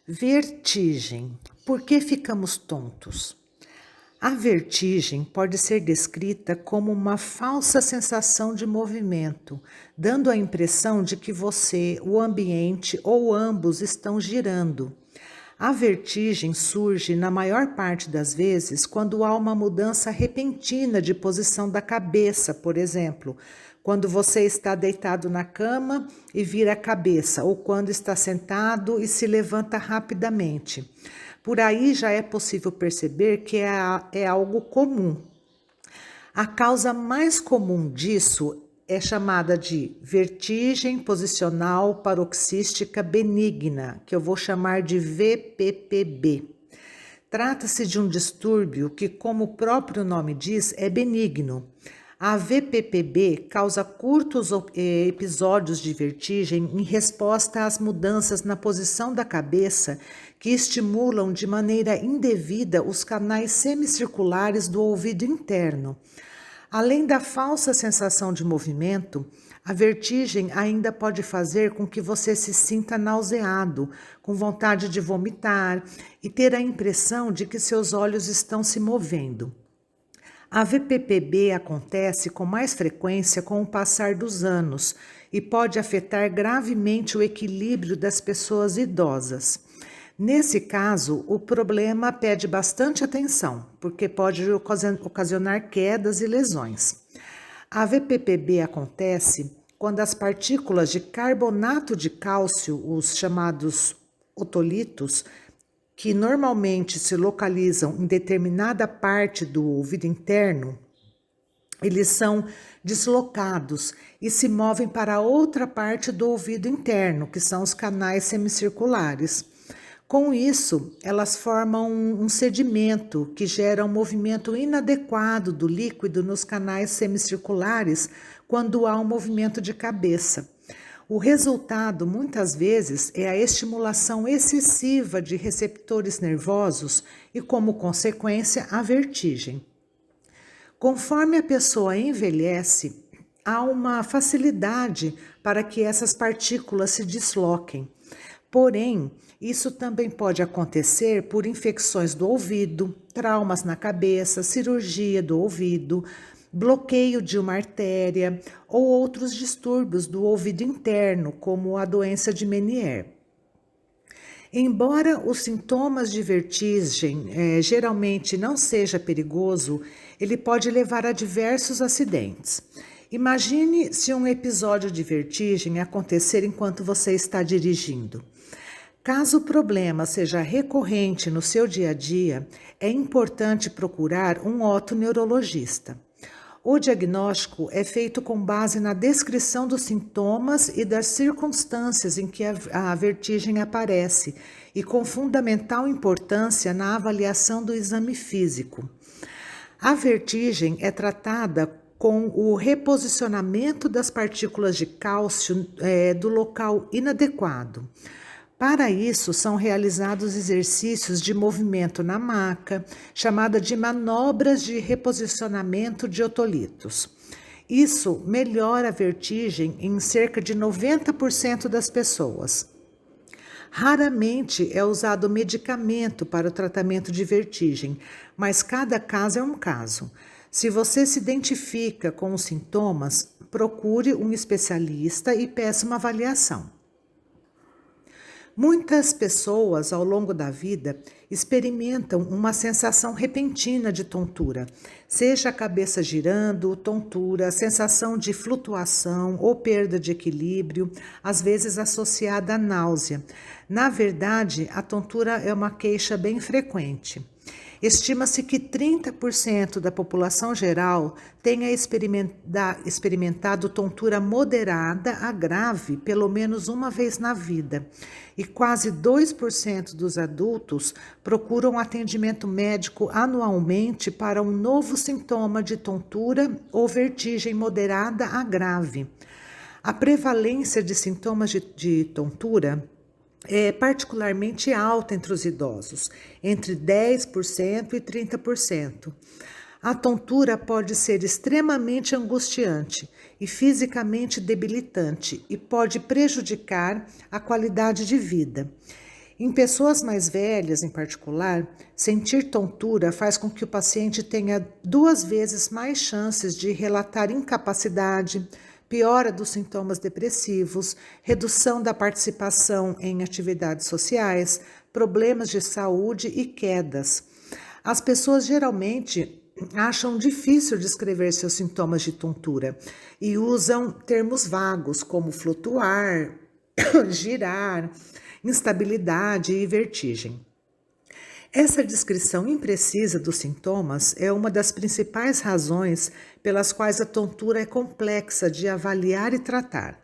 Vertigem. Por que ficamos tontos? A vertigem pode ser descrita como uma falsa sensação de movimento, dando a impressão de que você, o ambiente ou ambos estão girando. A vertigem surge, na maior parte das vezes, quando há uma mudança repentina de posição da cabeça, por exemplo, quando você está deitado na cama e vira a cabeça, ou quando está sentado e se levanta rapidamente. Por aí já é possível perceber que é algo comum. A causa mais comum disso é chamada de vertigem posicional paroxística benigna, que eu vou chamar de VPPB. Trata-se de um distúrbio que, como o próprio nome diz, é benigno. A VPPB causa curtos episódios de vertigem em resposta às mudanças na posição da cabeça que estimulam de maneira indevida os canais semicirculares do ouvido interno. Além da falsa sensação de movimento, a vertigem ainda pode fazer com que você se sinta nauseado, com vontade de vomitar e ter a impressão de que seus olhos estão se movendo. A VPPB acontece com mais frequência com o passar dos anos e pode afetar gravemente o equilíbrio das pessoas idosas. Nesse caso, o problema pede bastante atenção, porque pode ocasionar quedas e lesões. A VPPB acontece quando as partículas de carbonato de cálcio, os chamados otolitos, que normalmente se localizam em determinada parte do ouvido interno, eles são deslocados e se movem para outra parte do ouvido interno, que são os canais semicirculares. Com isso, elas formam um sedimento que gera um movimento inadequado do líquido nos canais semicirculares quando há um movimento de cabeça. O resultado, muitas vezes, é a estimulação excessiva de receptores nervosos e, como consequência, a vertigem. Conforme a pessoa envelhece, há uma facilidade para que essas partículas se desloquem. Porém, isso também pode acontecer por infecções do ouvido, traumas na cabeça, cirurgia do ouvido, bloqueio de uma artéria ou outros distúrbios do ouvido interno, como a doença de Meniere. Embora os sintomas de vertigem geralmente não seja perigoso, ele pode levar a diversos acidentes. Imagine se um episódio de vertigem acontecer enquanto você está dirigindo. Caso o problema seja recorrente no seu dia a dia, é importante procurar um otoneurologista. O diagnóstico é feito com base na descrição dos sintomas e das circunstâncias em que a vertigem aparece e com fundamental importância na avaliação do exame físico. A vertigem é tratada com o reposicionamento das partículas de cálcio do local inadequado. Para isso, são realizados exercícios de movimento na maca, chamada de manobras de reposicionamento de otolitos. Isso melhora a vertigem em cerca de 90% das pessoas. Raramente é usado medicamento para o tratamento de vertigem, mas cada caso é um caso. Se você se identifica com os sintomas, procure um especialista e peça uma avaliação. Muitas pessoas, ao longo da vida, experimentam uma sensação repentina de tontura, seja a cabeça girando, tontura, sensação de flutuação ou perda de equilíbrio, às vezes associada à náusea. Na verdade, a tontura é uma queixa bem frequente. Estima-se que 30% da população geral tenha experimentado tontura moderada a grave pelo menos uma vez na vida, e quase 2% dos adultos procuram atendimento médico anualmente para um novo sintoma de tontura ou vertigem moderada a grave. A prevalência de sintomas de tontura é particularmente alta entre os idosos, entre 10% e 30%. A tontura pode ser extremamente angustiante e fisicamente debilitante e pode prejudicar a qualidade de vida. Em pessoas mais velhas, em particular, sentir tontura faz com que o paciente tenha 2 vezes mais chances de relatar incapacidade, piora dos sintomas depressivos, redução da participação em atividades sociais, problemas de saúde e quedas. As pessoas geralmente acham difícil descrever seus sintomas de tontura e usam termos vagos como flutuar, girar, instabilidade e vertigem. Essa descrição imprecisa dos sintomas é uma das principais razões pelas quais a tontura é complexa de avaliar e tratar.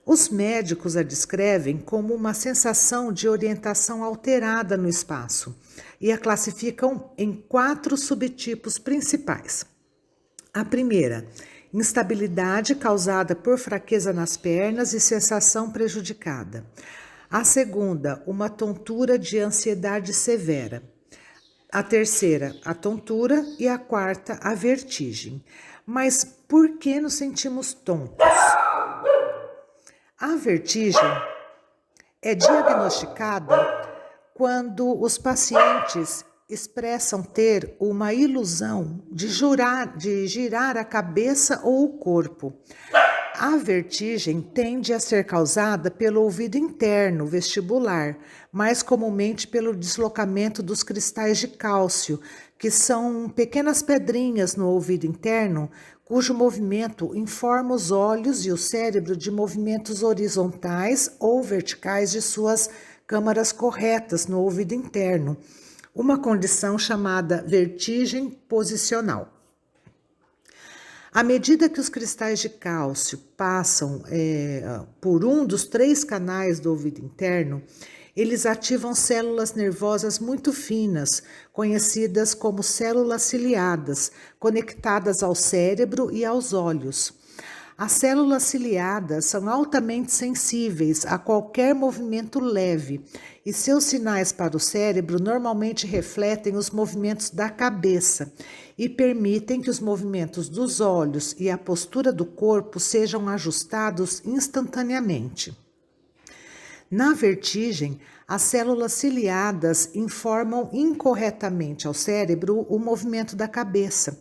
Os médicos a descrevem como uma sensação de orientação alterada no espaço e a classificam em 4 subtipos principais. A primeira, instabilidade causada por fraqueza nas pernas e sensação prejudicada. A segunda, uma tontura de ansiedade severa. A terceira, a tontura. E a quarta, a vertigem. Mas por que nos sentimos tontos? A vertigem é diagnosticada quando os pacientes expressam ter uma ilusão de girar a cabeça ou o corpo. A vertigem tende a ser causada pelo ouvido interno vestibular, mais comumente pelo deslocamento dos cristais de cálcio, que são pequenas pedrinhas no ouvido interno, cujo movimento informa os olhos e o cérebro de movimentos horizontais ou verticais de suas câmaras corretas no ouvido interno, uma condição chamada vertigem posicional. À medida que os cristais de cálcio passam por um dos 3 canais do ouvido interno, eles ativam células nervosas muito finas, conhecidas como células ciliadas, conectadas ao cérebro e aos olhos. As células ciliadas são altamente sensíveis a qualquer movimento leve e seus sinais para o cérebro normalmente refletem os movimentos da cabeça e permitem que os movimentos dos olhos e a postura do corpo sejam ajustados instantaneamente. Na vertigem, as células ciliadas informam incorretamente ao cérebro o movimento da cabeça.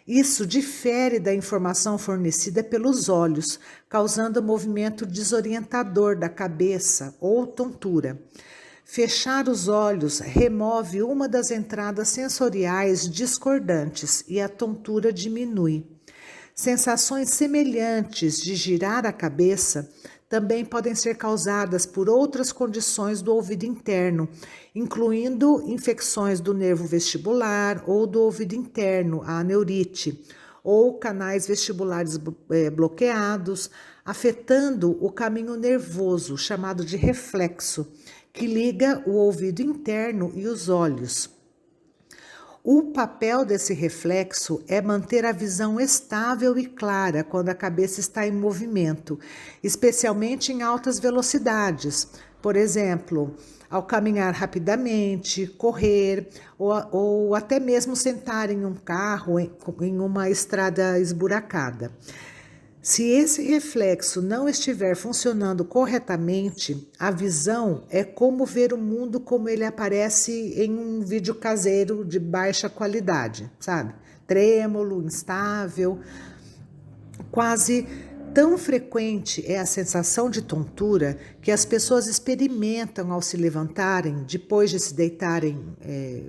Isso difere da informação fornecida pelos olhos, causando movimento desorientador da cabeça ou tontura. Fechar os olhos remove uma das entradas sensoriais discordantes e a tontura diminui. Sensações semelhantes de girar a cabeça também podem ser causadas por outras condições do ouvido interno, incluindo infecções do nervo vestibular ou do ouvido interno, a neurite, ou canais vestibulares bloqueados, afetando o caminho nervoso, chamado de reflexo, que liga o ouvido interno e os olhos. O papel desse reflexo é manter a visão estável e clara quando a cabeça está em movimento, especialmente em altas velocidades. Por exemplo, ao caminhar rapidamente, correr ou até mesmo sentar em um carro em uma estrada esburacada. Se esse reflexo não estiver funcionando corretamente, a visão é como ver o mundo como ele aparece em um vídeo caseiro de baixa qualidade, sabe? Trêmulo, instável. Quase tão frequente é a sensação de tontura que as pessoas experimentam ao se levantarem, depois de se deitarem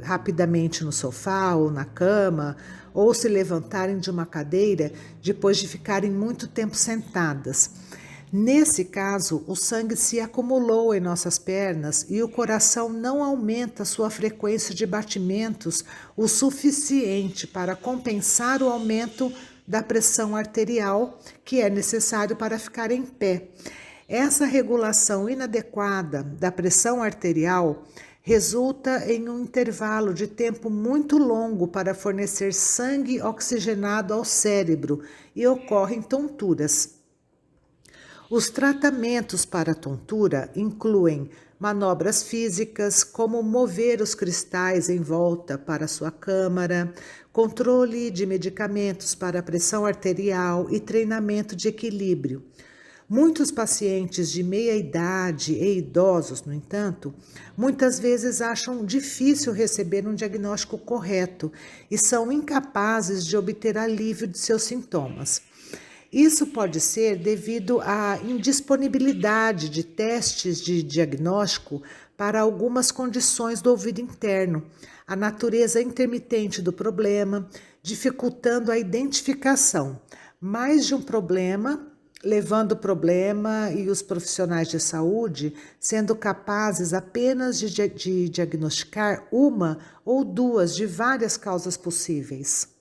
rapidamente no sofá ou na cama, ou se levantarem de uma cadeira depois de ficarem muito tempo sentadas. Nesse caso, o sangue se acumulou em nossas pernas e o coração não aumenta sua frequência de batimentos o suficiente para compensar o aumento da pressão arterial que é necessário para ficar em pé. Essa regulação inadequada da pressão arterial resulta em um intervalo de tempo muito longo para fornecer sangue oxigenado ao cérebro e ocorrem tonturas. Os tratamentos para a tontura incluem manobras físicas, como mover os cristais em volta para sua câmara, controle de medicamentos para a pressão arterial e treinamento de equilíbrio. Muitos pacientes de meia idade e idosos, no entanto, muitas vezes acham difícil receber um diagnóstico correto e são incapazes de obter alívio de seus sintomas. Isso pode ser devido à indisponibilidade de testes de diagnóstico para algumas condições do ouvido interno, a natureza intermitente do problema, dificultando a identificação mais de um problema, levando o problema e os profissionais de saúde sendo capazes apenas de diagnosticar uma ou duas de várias causas possíveis.